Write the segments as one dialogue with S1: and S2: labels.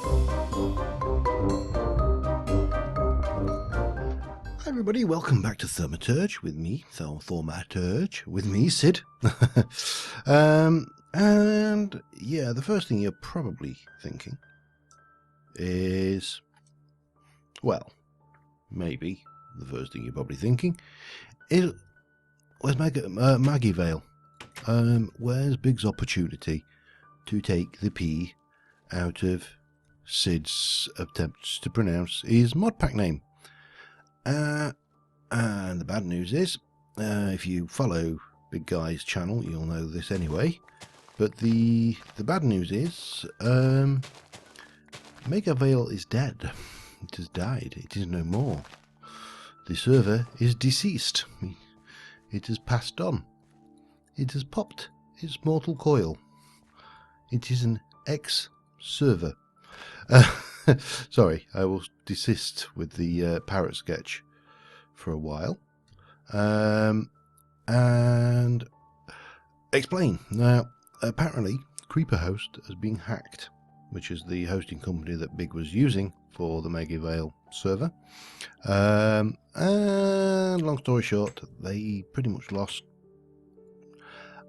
S1: Hi everybody, welcome back to Thaumaturge with me, Thaumaturge, with me, Sid. And yeah, the first thing you're probably thinking is, well, maybe the first thing you're probably thinking is, where's Maggie Vale? Where's Big's opportunity to take the P out of Sid's attempts to pronounce his mod pack name? And the bad news is, if you follow Big Guy's channel, you'll know this anyway. But the bad news is, Mega Vale is dead. It has died. It is no more. The server is deceased. It has passed on. It has popped its mortal coil. It is an ex-server. Sorry, I will desist with the parrot sketch for a while, and explain. Now, apparently, CreeperHost has been hacked, which is the hosting company that Big was using for the Mega Vale server. And long story short, they pretty much lost,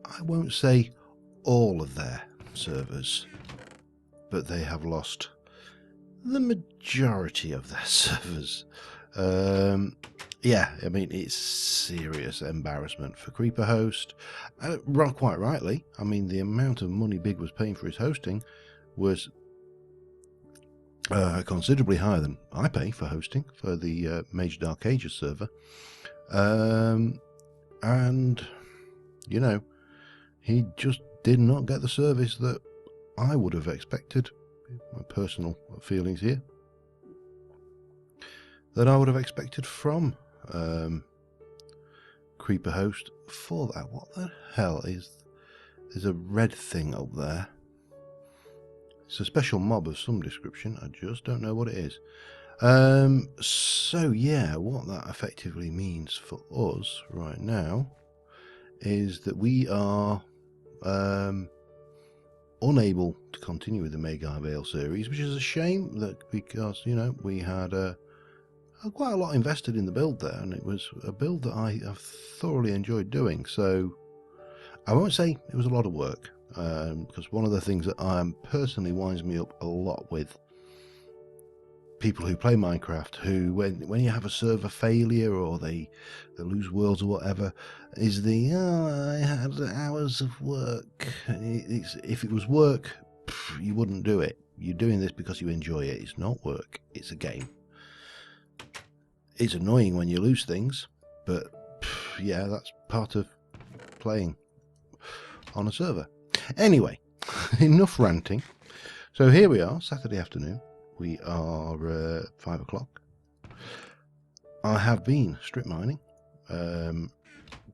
S1: I won't say all of their servers, but they have lost the majority of their servers. Yeah, I mean, it's serious embarrassment for CreeperHost. Quite rightly. I mean, the amount of money Big was paying for his hosting was considerably higher than I pay for hosting for the Major Dark Ages server. And, you know, he just did not get the service that I would have expected. My personal feelings here, that I would have expected from CreeperHost for that. What the hell is... There's a red thing up there. It's a special mob of some description. I just don't know what it is. So yeah, what that effectively means for us right now is that we are unable to continue with the Mega Vale series, which is a shame, that because, you know, we had quite a lot invested in the build there, and it was a build that I have thoroughly enjoyed doing. So I won't say it was a lot of work, because one of the things that personally winds me up a lot with people who play Minecraft, who when you have a server failure or they lose worlds or whatever, is I had hours of work. If it was work, you wouldn't do it. You're doing this because you enjoy it. It's not work. It's a game. It's annoying when you lose things, but yeah, that's part of playing on a server. Anyway, enough ranting. So here we are, Saturday afternoon. We are 5 o'clock. I have been strip mining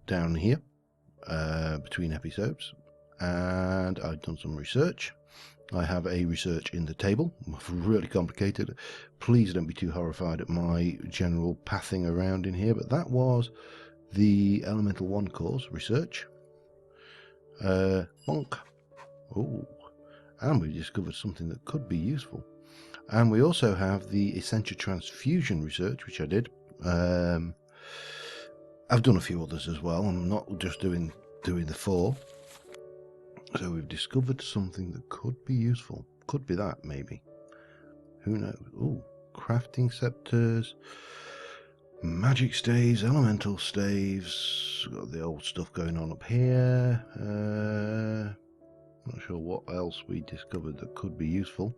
S1: down here between episodes, and I've done some research. I have a research in the table, really complicated. Please don't be too horrified at my general pathing around in here, but that was the Elemental 1 course research. Bonk. Oh, and we discovered something that could be useful. And we also have the Essential Transfusion research, which I did. I've done a few others as well. I'm not just doing the 4. So we've discovered something that could be useful. Could be that, maybe. Who knows? Oh, crafting scepters, magic staves, elemental staves. Got the old stuff going on up here. Not sure what else we discovered that could be useful.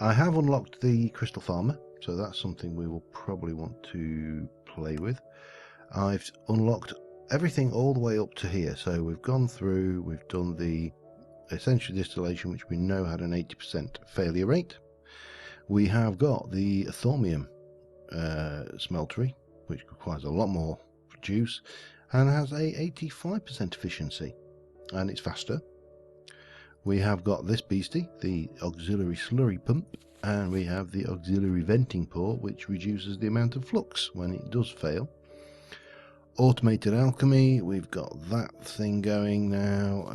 S1: I have unlocked the crystal farmer, so that's something we will probably want to play with. I've unlocked everything all the way up to here, so we've gone through, we've done the essential distillation, which we know had an 80% failure rate. We have got the thaumium smeltery, which requires a lot more juice and has a 85% efficiency, and it's faster. We have got this beastie, the auxiliary slurry pump, and we have the auxiliary venting port, which reduces the amount of flux when it does fail. automated alchemy, we've got that thing going now,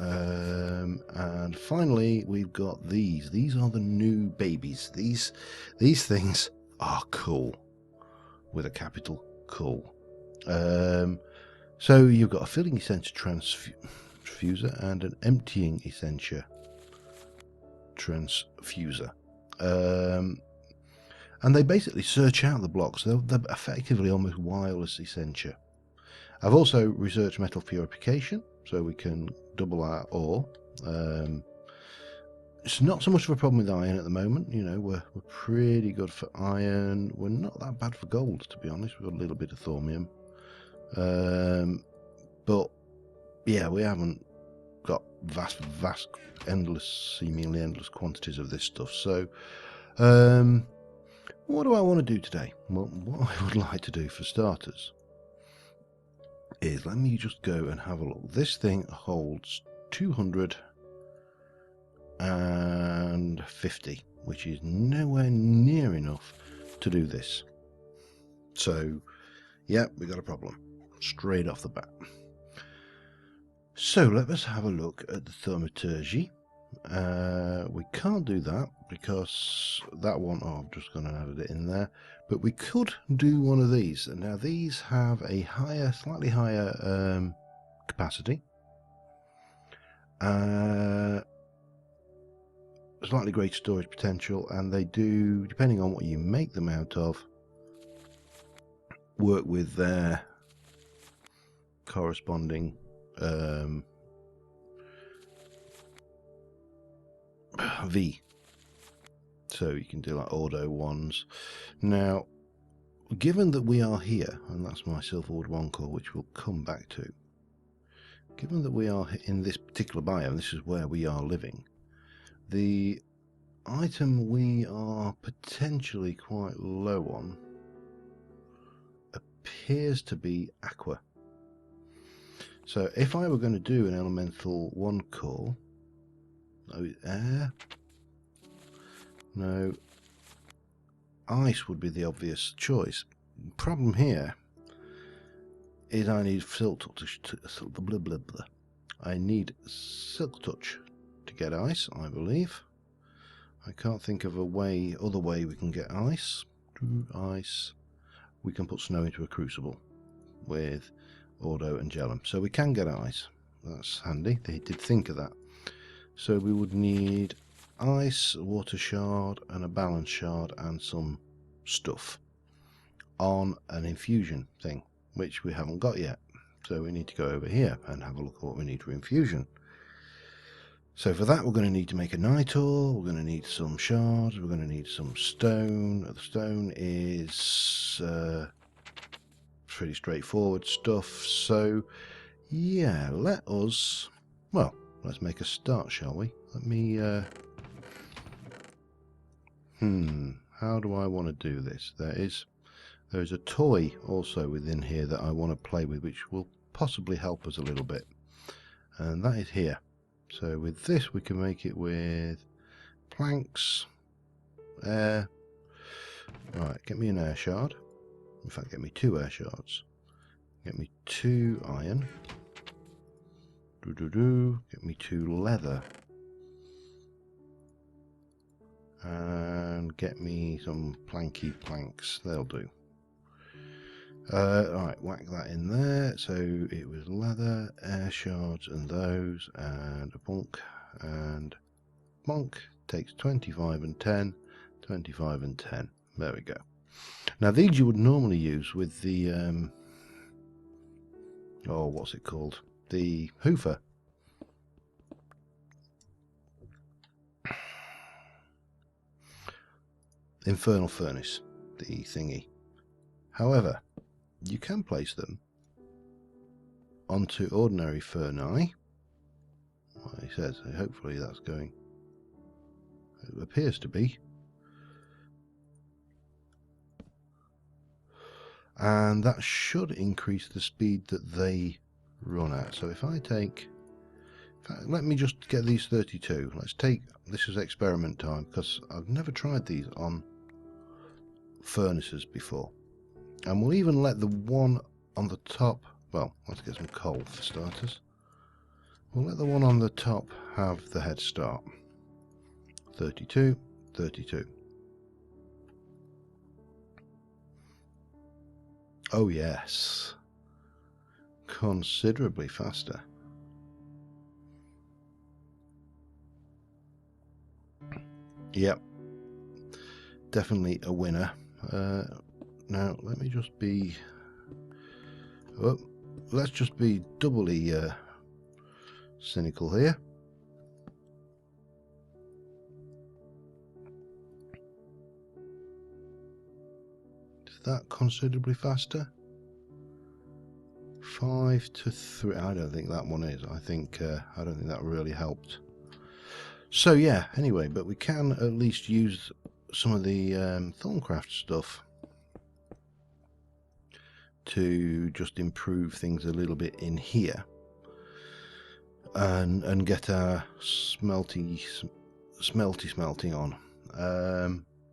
S1: and finally we've got these. These are the new babies. These things are cool, with a capital cool. So you've got a filling essentia transfuser and an emptying essentia transfuser. And they basically search out the blocks. They're effectively almost wireless essentia. I've also researched metal purification, so we can double our ore. It's not so much of a problem with iron at the moment. You know, we're pretty good for iron. We're not that bad for gold, to be honest. We've got a little bit of thaumium. But yeah, we haven't got vast, seemingly endless quantities of this stuff. So, what do I want to do today? Well, what I would like to do for starters is, let me just go and have a look. This thing holds 250, which is nowhere near enough to do this. So, yeah, we got a problem straight off the bat. So let us have a look at the Thaumaturge. We can't do that because that one, I've just gone and added it in there. But we could do one of these. And now these have a slightly higher capacity. Slightly greater storage potential, and they do, depending on what you make them out of, work with their corresponding V. So you can do like Ordo ones. Now, given that we are here, and that's my Silverwood 1 core, which we'll come back to, given that we are in this particular biome, this is where we are living, the item we are potentially quite low on appears to be aqua. So if I were going to do an elemental 1 core, no air, no ice would be the obvious choice. Problem here is I need silk touch I need silk touch to get ice, I believe. I can't think of a other way we can get ice. Ice. We can put snow into a crucible with Ordo and Gellum. So we can get ice. That's handy. They did think of that. So we would need ice, a water shard, and a balance shard, and some stuff on an infusion thing, which we haven't got yet. So we need to go over here and have a look at what we need for infusion. So for that, we're going to need to make a night ore, we're going to need some shards, we're going to need some stone. The stone is pretty straightforward stuff. So yeah, let's make a start, shall we? Let me how do I want to do this? There's a toy also within here that I want to play with, which will possibly help us a little bit, and that is here. So with this we can make it with planks, air. Right, get me an air shard. In fact, get me 2 air shards. Get me 2 iron. Get me 2 leather. And get me some planky planks. They'll do. Alright, whack that in there. So it was leather, air shards, and those, and a bonk, and bonk. Takes 25 and 10, 25 and 10. There we go. Now these you would normally use with the what's it called? The hoofer. Infernal furnace, the thingy. However, you can place them onto ordinary furnace. Well, he says, hopefully that's going. It appears to be. And that should increase the speed that they run at. So if I take, in fact, let me just get these 32. Let's take, this is experiment time, because I've never tried these on furnaces before. And we'll even let the one on the top Well, let's get some coal for starters. We'll let the one on the top have the head start. 32, 32. Oh yes, considerably faster. Yep, definitely a winner. Now let me just be, oh, let's just be doubly cynical here. Is that considerably faster? 5 to 3. I don't think that one is. I don't think that really helped. So yeah, anyway, but we can at least use some of the Thaumaturge stuff to just improve things a little bit in here, and get our smelting on.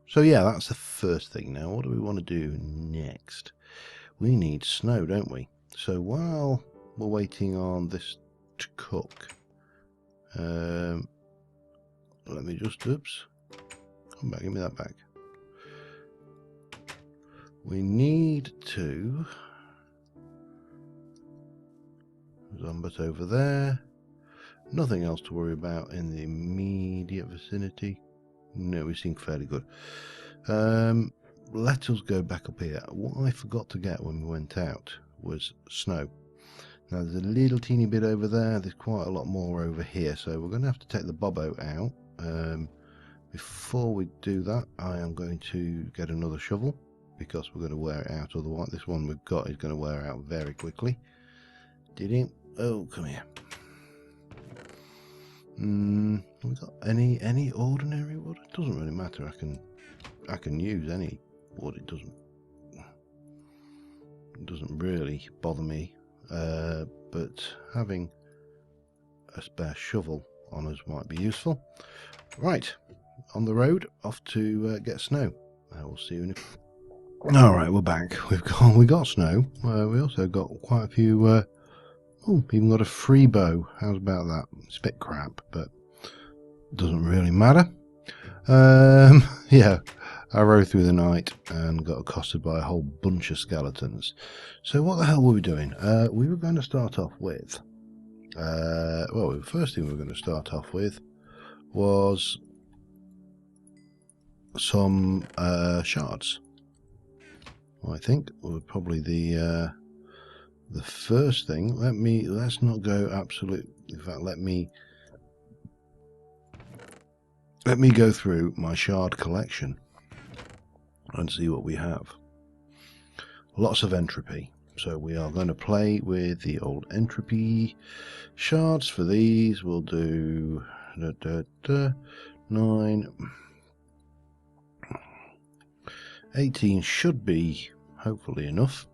S1: So yeah, that's the first thing. Now what do we want to do next? We need snow, don't we? So while we're waiting on this to cook, let me just, oops, come back, give me that back. We need to Zombot over there. Nothing else to worry about in the immediate vicinity. No, we seem fairly good. Let us go back up here. What I forgot to get when we went out was snow. Now there's a little teeny bit over there. There's quite a lot more over here. So we're going to have to take the bobbo out. Before we do that, I am going to get another shovel, because we're going to wear it out. Otherwise, this one we've got is going to wear out very quickly. Did it? Oh, come here. We got any ordinary wood? It doesn't really matter. I can use any wood. It doesn't really bother me. But having a spare shovel on us might be useful. Right, on the road, off to get snow. I will see you in a... All right, we're back. We got snow. We also got quite a few. Oh, even got a free bow. How's about that? It's a bit crap, but doesn't really matter. Yeah, I rode through the night and got accosted by a whole bunch of skeletons. So what the hell were we doing? We were going to start off with... well, the first thing we were going to start off with was some shards. I think were probably the first thing. Let's not go absolute. In fact, let me go through my shard collection and see what we have. Lots of entropy. So we are going to play with the old entropy shards. For these, we'll do 9. 18 should be hopefully enough.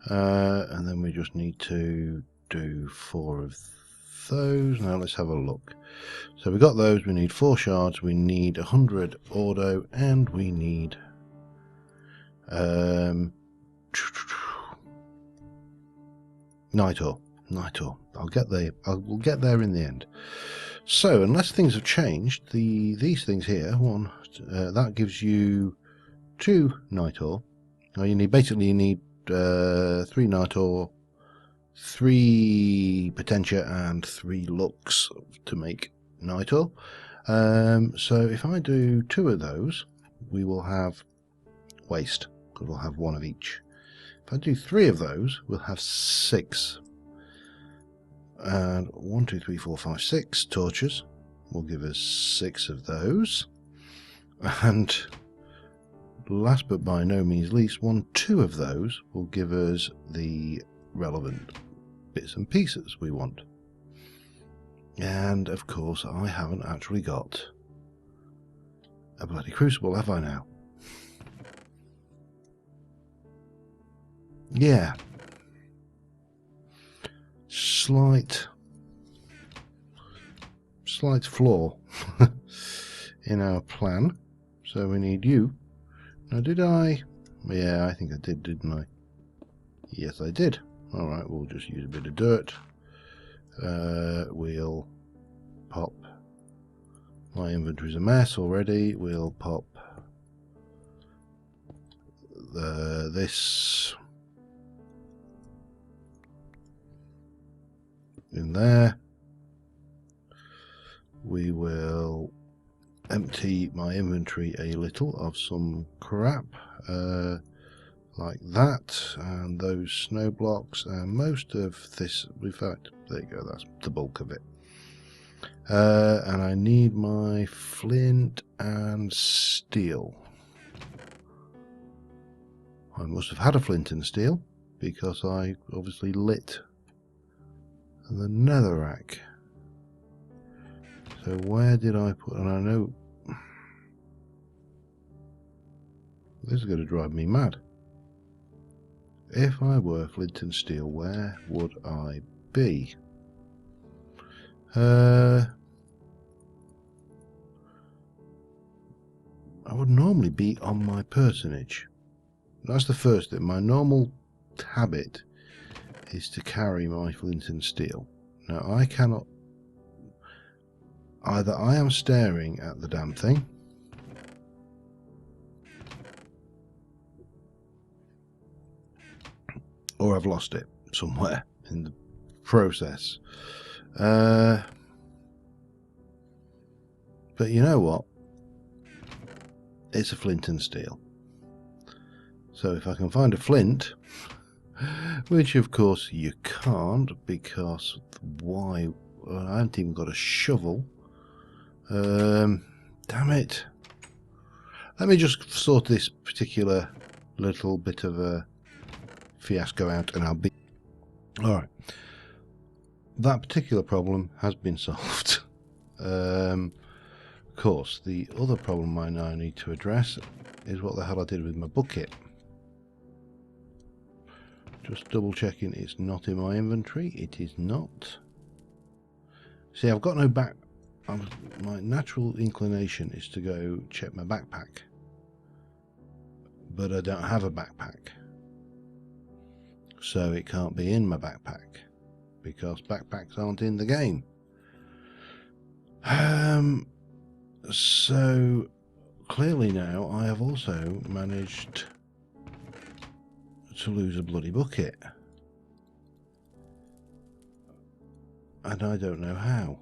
S1: And then we just need to do 4 of those. Now let's have a look. So we got those. We need 4 shards. We need 100 ordo, and we need night ore. We'll get there in the end. So unless things have changed, these things here, one that gives you 2 night ore. Now you need 3 night ore, 3 potentia, and 3 lux to make night ore. So if I do 2 of those, we will have waste, because we'll have 1 of each. If I do 3 of those, we'll have 6. And 1, 2, 3, 4, 5, 6 torches will give us 6 of those. And last but by no means least, 2 of those will give us the relevant bits and pieces we want. And of course, I haven't actually got a bloody crucible, have I now? Yeah. Slight flaw in our plan. So we need you. Now did I? Yeah, I think I did, didn't I? Yes, I did. Alright, we'll just use a bit of dirt. We'll pop. My inventory's a mess already. We'll pop this in there. We will empty my inventory a little of some crap, like that, and those snow blocks, and most of this. In fact, there you go, that's the bulk of it. And I need my flint and steel. I must have had a flint and steel because I obviously lit the netherrack. So where did I put, and I know this is going to drive me mad. If I were flint and steel, where would I be? I would normally be on my personage. That's the first thing. My normal habit is to carry my flint and steel. Now I cannot. Either I am staring at the damn thing, or I've lost it somewhere in the process. But you know what? It's a flint and steel. So if I can find a flint, which of course you can't, because why? Well, I haven't even got a shovel. Damn it. Let me just sort this particular little bit of a fiasco out and I'll be... Alright. That particular problem has been solved. Of course, the other problem I now need to address is what the hell I did with my bucket. Just double checking it's not in my inventory. It is not. See, I've got no back... my natural inclination is to go check my backpack. But I don't have a backpack. So it can't be in my backpack. Because backpacks aren't in the game. So clearly now I have also managed to lose a bloody bucket. And I don't know how.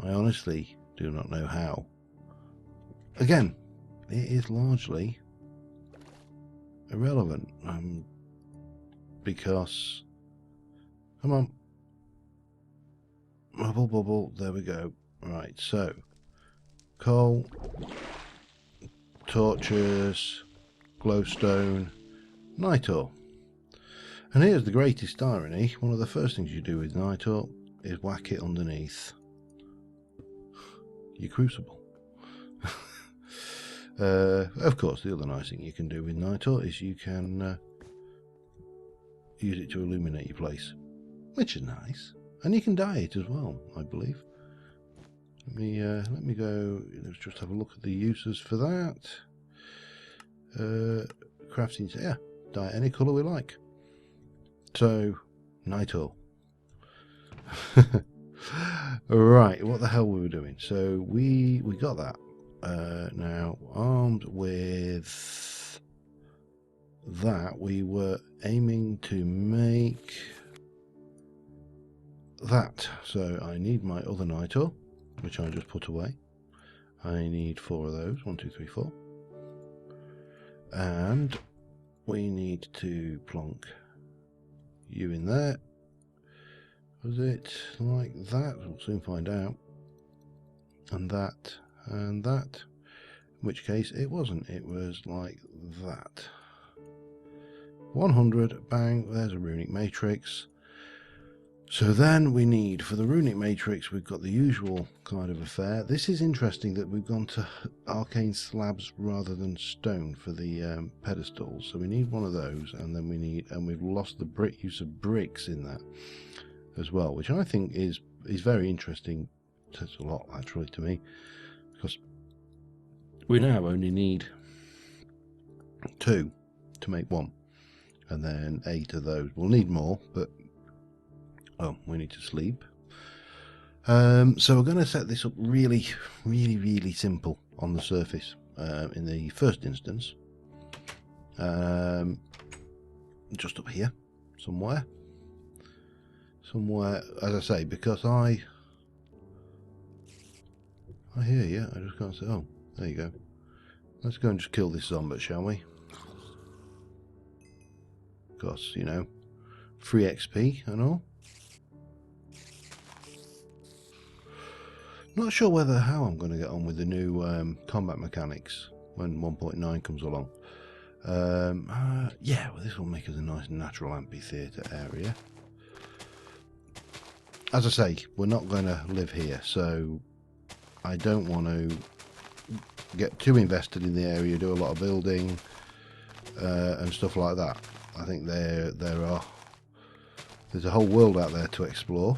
S1: I honestly do not know how. Again, it is largely irrelevant. Because... Come on. Bubble, bubble. There we go. Right, so... coal, torches, glowstone, night ore. And here's the greatest irony. One of the first things you do with night ore is whack it underneath your crucible. Of course, the other nice thing you can do with night ore is you can use it to illuminate your place, which is nice. And you can dye it as well, I believe. Let me go. Let's just have a look at the uses for that. Crafting, yeah, dye any colour we like. So, night ore. Right, what the hell were we doing? So we got that. Now, armed with that, we were aiming to make that. So I need my other night ore, which I just put away. I need 4 of those. 1, 2, 3, 4. And we need to plonk you in there. Was it like that? We'll soon find out. And that, and that. In which case it wasn't. It was like that. 100, bang, there's a runic matrix. So then we need, for the runic matrix, we've got the usual kind of affair. This is interesting that we've gone to arcane slabs rather than stone for the pedestals. So we need one of those, and then we need, and we've lost the use of bricks in that as well, which I think is very interesting. Says a lot actually to me, because we now only need 2 to make 1. and then 8 of those. We'll need more, but oh, we need to sleep. So we're going to set this up really simple on the surface in the first instance. Just up here somewhere, as I say, because I hear you. I just can't say. Oh, there you go. Let's go and just kill this zombie, shall we? Because, you know, free XP and all. Not sure how I'm going to get on with the new combat mechanics when 1.9 comes along. Yeah, well, this will make us a nice natural amphitheatre area. As I say, we're not going to live here, so I don't want to get too invested in the area, do a lot of building and stuff like that. I think there's a whole world out there to explore.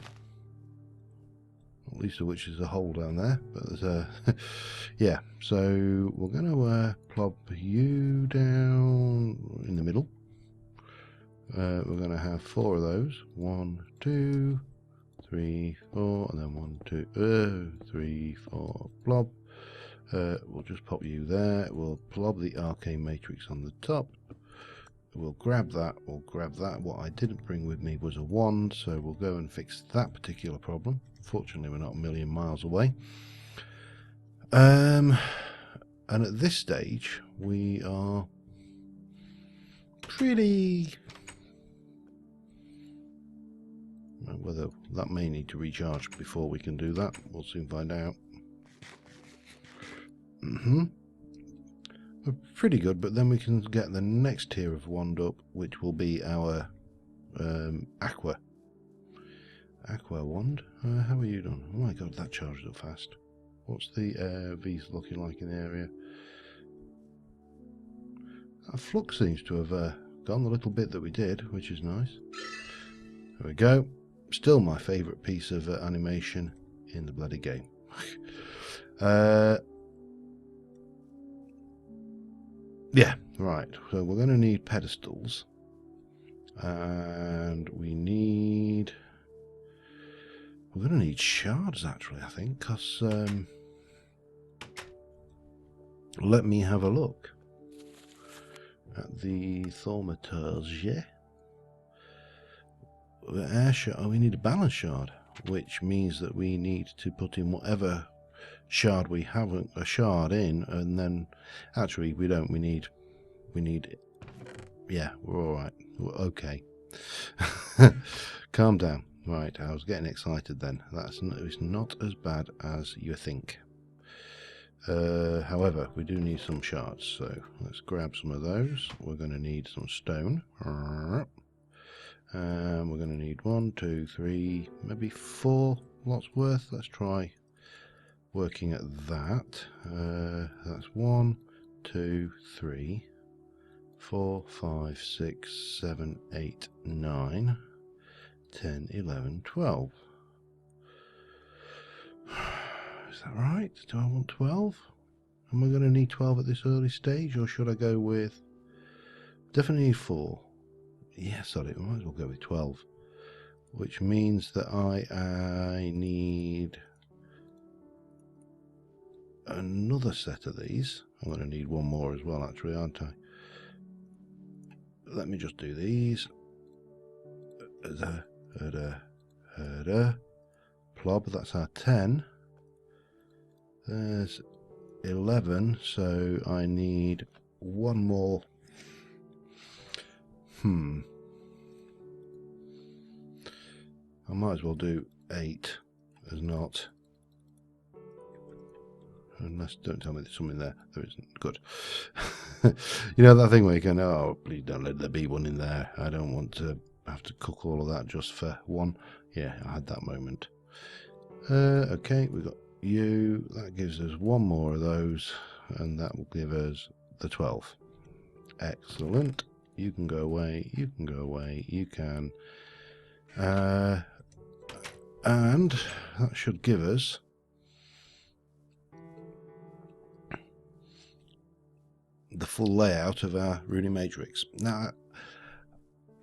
S1: Not least of which is a hole down there, but there's a yeah. So we're going to plop you down in the middle. We're going to have 4 of those. 1, 2, 3, 4, and then 1, 2, 3, 4. Blob. We'll just pop you there. We'll blob the arcane matrix on the top. We'll grab that. We'll grab that. What I didn't bring with me was a wand, so we'll go and fix that particular problem. Fortunately, we're not a million miles away. And at this stage, we are pretty... Whether that may need to recharge before we can do that, we'll soon find out. We're pretty good, but then we can get the next tier of wand up, which will be our aqua wand. How are you done? Oh my god, that charged up fast. What's the V's looking like in the area? That flux seems to have gone the little bit that we did, which is nice. There we go. Still my favourite piece of animation in the bloody game. Yeah, right. So we're going to need pedestals. And we're going to need shards, actually, I think, because let me have a look at the Thaumaturge. Air shard. Oh, we need a balance shard, which means that we need to put in whatever shard we haven't a shard in, and then actually we don't. We need. Yeah, we're all right. We're okay. Calm down. Right, I was getting excited then. It's not as bad as you think. However, we do need some shards, so let's grab some of those. We're going to need some stone. We're going to need 1, 2, 3, maybe 4 lots worth. Let's try working at that. That's 1, 2, 3, 4, 5, 6, 7, 8, 9, 10, 11, 12. Is that right? Do I want 12? Am I going to need 12 at this early stage, or should I go with... Definitely need 4. Yeah, sorry, we might as well go with 12. Which means that I need another set of these. I'm going to need one more as well, actually, aren't I? Let me just do these. Plob, that's our 10. There's 11, so I need one more. I might as well do 8 as not. Unless, don't tell me there's something there. There isn't. Good. You know that thing where you go, oh, please don't let there be one in there. I don't want to have to cook all of that just for one. Yeah, I had that moment. Okay, we've got you. That gives us one more of those, and that will give us the 12. Excellent. You can go away. You can go away. You can. And that should give us the full layout of our runic matrix. Now,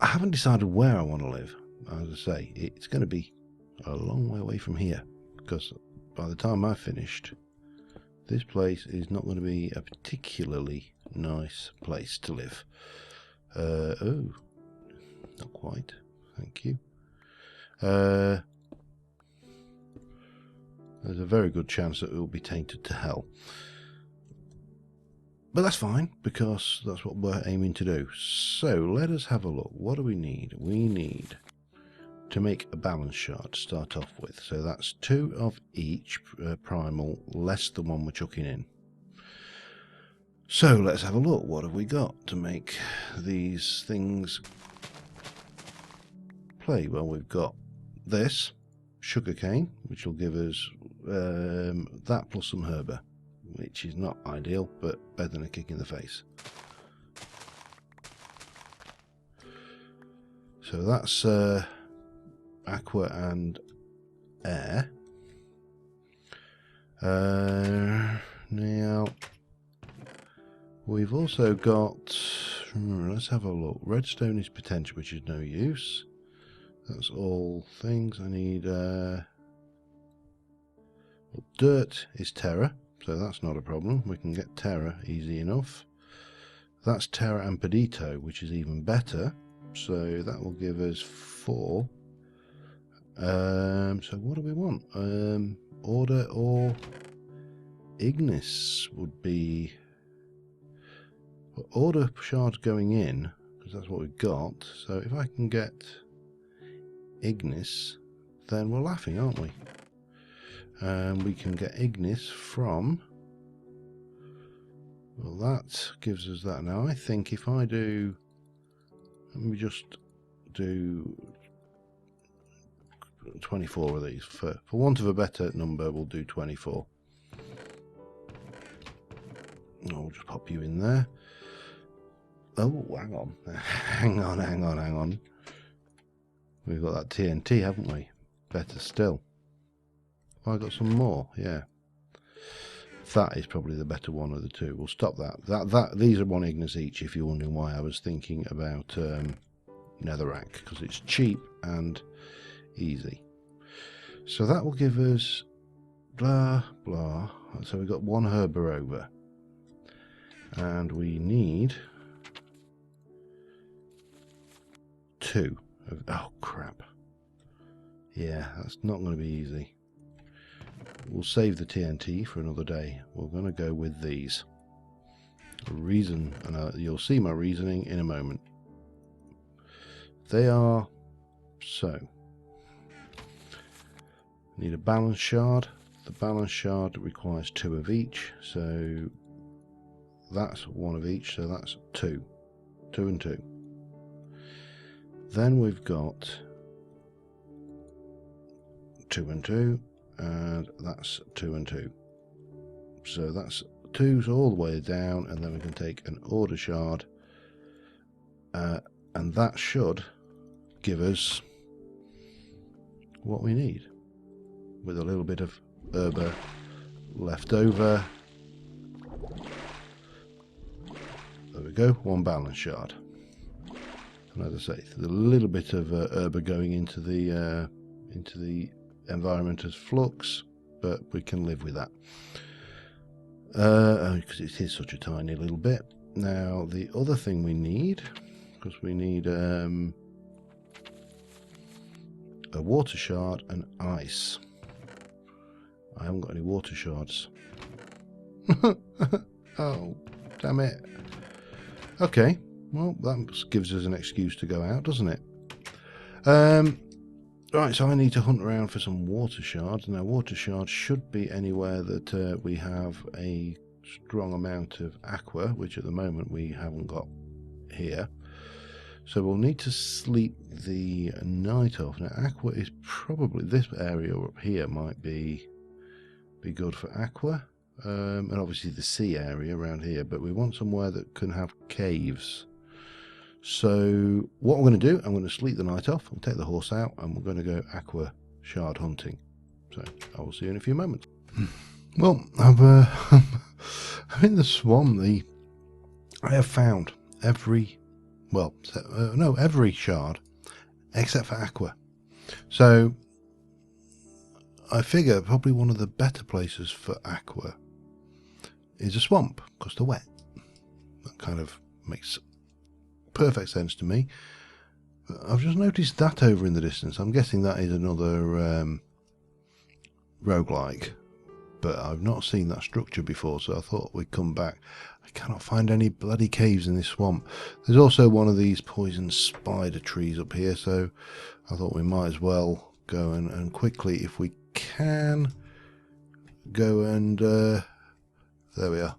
S1: I haven't decided where I want to live. As I say, it's going to be a long way away from here, because by the time I've finished, this place is not going to be a particularly nice place to live. Oh, not quite. Thank you. There's a very good chance that it will be tainted to hell. But that's fine, because that's what we're aiming to do. So let us have a look. What do we need? We need to make a balance shard to start off with. So that's 2 of each primal, less the one we're chucking in. So let's have a look. What have we got to make these things play? Well, we've got this sugarcane, which will give us that plus some herba, which is not ideal, but better than a kick in the face. So that's aqua and air. Now we've also got, let's have a look. Redstone is potential, which is no use. That's all things I need. Well, dirt is terra, so that's not a problem. We can get terra easy enough. That's terra and pedito, which is even better. So that will give us 4. So what do we want? Order or ignis would be order shards going in, because that's what we've got. So if I can get ignis, then we're laughing, aren't we? And we can get ignis from, well, that gives us that. Now I think if I do, let me just do 24 of these. For want of a better number, we'll do 24. I'll just pop you in there. Oh, hang on. hang on. We've got that TNT, haven't we? Better still. Oh, I got some more, yeah. That is probably the better one of the two. We'll stop that. These are 1 ignis each, if you're wondering why I was thinking about netherrack, because it's cheap and easy. So that will give us blah blah. So we've got 1 herba over, and we need 2 of, oh crap, yeah, that's not going to be easy. We'll save the TNT for another day. We're going to go with these. Reason, and you'll see my reasoning in a moment. They are so. Need a balance shard. The balance shard requires 2 of each, so that's 1 of each, so that's 2. 2 and 2. Then we've got 2 and 2, and that's 2 and 2. So that's 2's all the way down, and then we can take an order shard, and that should give us what we need, with a little bit of herba left over. There we go, 1 balance shard. And as I say, a little bit of herba going into the environment as flux, but we can live with that. Because it is such a tiny little bit. Now the other thing we need, because we need a water shard and ice. I haven't got any water shards. Oh, damn it. Okay, well that gives us an excuse to go out, doesn't it? Right, so I need to hunt around for some water shards. Now water shards should be anywhere that we have a strong amount of aqua, which at the moment we haven't got here. So we'll need to sleep the night off. Now aqua is probably, this area up here might be good for aqua, and obviously the sea area around here, but we want somewhere that can have caves. So what I'm going to do, I'm going to sleep the night off, I'll take the horse out, and we're going to go aqua shard hunting. So I will see you in a few moments. Well, I'm in the swamp. I have found every well, no, every shard except for aqua. So I figure probably one of the better places for aqua is a swamp, because they're wet. That kind of makes perfect sense to me. I've just noticed that over in the distance. I'm guessing that is another roguelike, but I've not seen that structure before, so I thought we'd come back. I cannot find any bloody caves in this swamp. There's also one of these poison spider trees up here, so I thought we might as well go and quickly, if we can, go and there we are.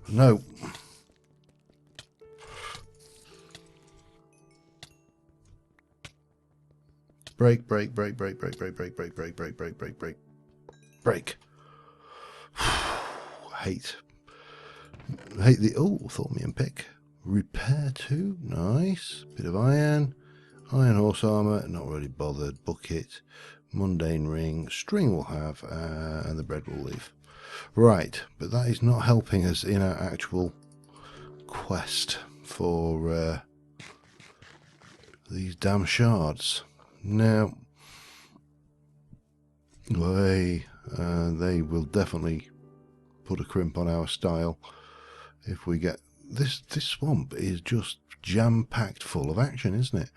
S1: No. Break, break, break, break, break, break, break, break, break, break, break, break, break, break. Hate the, oh, Thaumaturge pick. Repair 2, nice. Bit of iron. Iron horse armour, not really bothered. Bucket, mundane ring, string we'll have, and the bread will leave. Right, but that is not helping us in our actual quest for these damn shards. Now, they will definitely put a crimp on our style if we get this. This swamp is just jam-packed full of action, isn't it?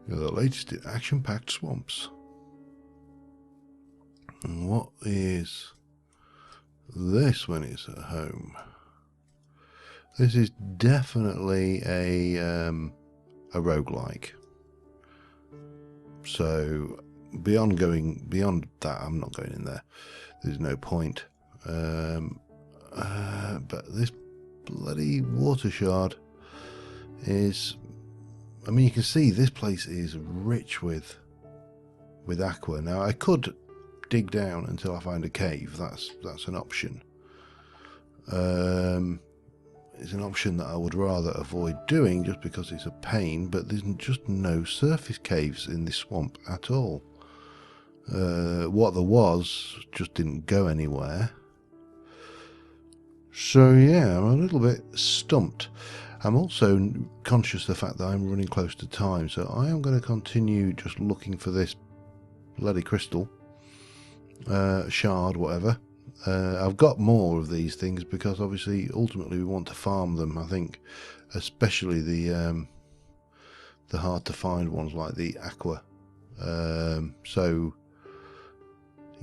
S1: The latest in action-packed swamps. And what is this when it's at home? This is definitely a roguelike. So beyond that, I'm not going in there. There's no point. But this bloody water shard is, I mean, you can see this place is rich with aqua. Now I could dig down until I find a cave. That's an option. It's an option that I would rather avoid doing just because it's a pain, but there's just no surface caves in this swamp at all. What there was just didn't go anywhere. So yeah, I'm a little bit stumped. I'm also conscious of the fact that I'm running close to time, so I am going to continue just looking for this bloody crystal, shard, whatever. I've got more of these things because obviously ultimately we want to farm them. I think especially the hard to find ones like the aqua. So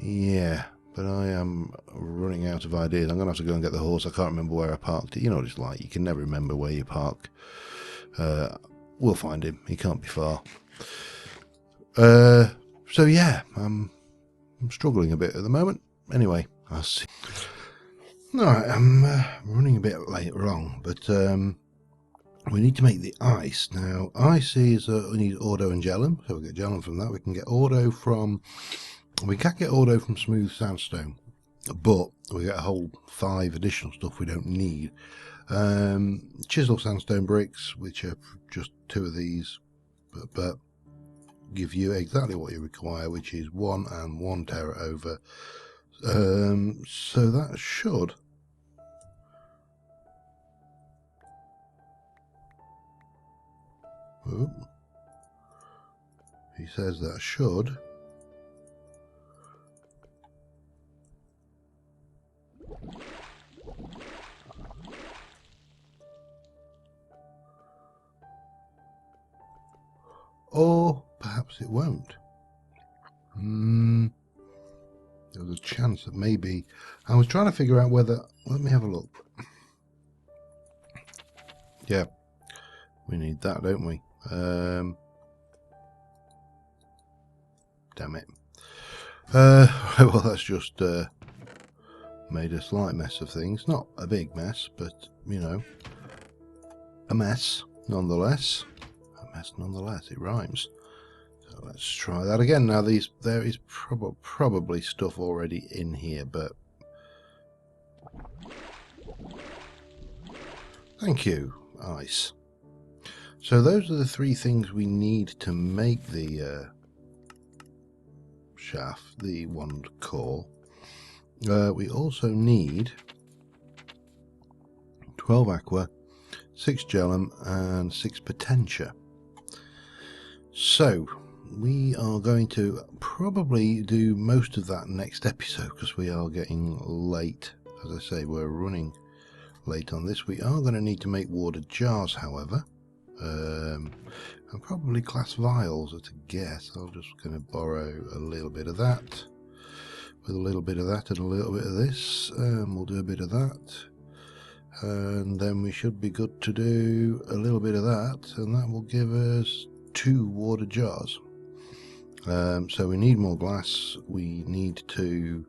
S1: yeah, but I am running out of ideas. I'm gonna have to go and get the horse. I can't remember where I parked it. You know what it's like, you can never remember where you park. We'll find him, he can't be far. So yeah, I'm struggling a bit at the moment. Anyway, I'll see. Alright, I'm running a bit late wrong, but we need to make the ice. Now, ice is, we need Ordo and Gellum, so we'll get Gellum from that. We can get Ordo from, we can't get Ordo from smooth sandstone, but we get a whole 5 additional stuff we don't need. Chisel sandstone bricks, which are just 2 of these, but give you exactly what you require, which is 1 and 1 tera over. So that should he says that should or perhaps it won't. There's a chance that maybe I was trying to figure out whether, let me have a look. Yeah, we need that, don't we? Damn it. Well, that's just made a slight mess of things. Not a big mess, but you know, a mess nonetheless. A mess nonetheless, it rhymes. So let's try that again. Now there is probably stuff already in here, but thank you, ice. So those are the 3 things we need to make the shaft, the wand core. We also need 12 aqua, 6 gellum, and 6 potentia. So we are going to probably do most of that next episode because we are getting late. As I say, we're running late on this. We are going to need to make water jars, however, and probably glass vials at a guess. I'm just going to borrow a little bit of that, with a little bit of that and a little bit of this, and we'll do a bit of that, and then we should be good to do a little bit of that, and that will give us 2 water jars. So we need more glass. We need to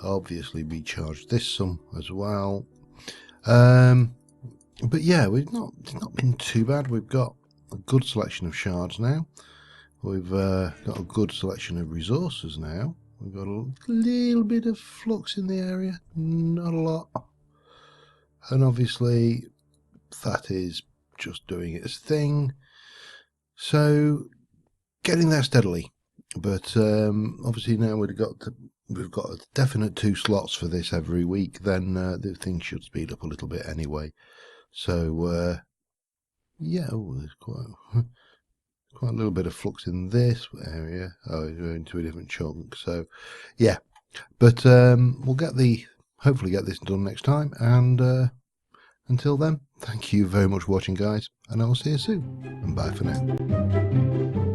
S1: obviously recharge this some as well. But yeah, it's not been too bad. We've got a good selection of shards now. We've got a good selection of resources now. We've got a little bit of flux in the area, not a lot. And obviously that is just doing its thing. So getting there steadily. But obviously now we've got a definite 2 slots for this every week, then the thing should speed up a little bit anyway. So yeah, there's quite a little bit of flux in this area. Oh, we're going to a different chunk. So yeah, but we'll hopefully get this done next time. And until then, thank you very much for watching, guys, and I will see you soon. And bye for now.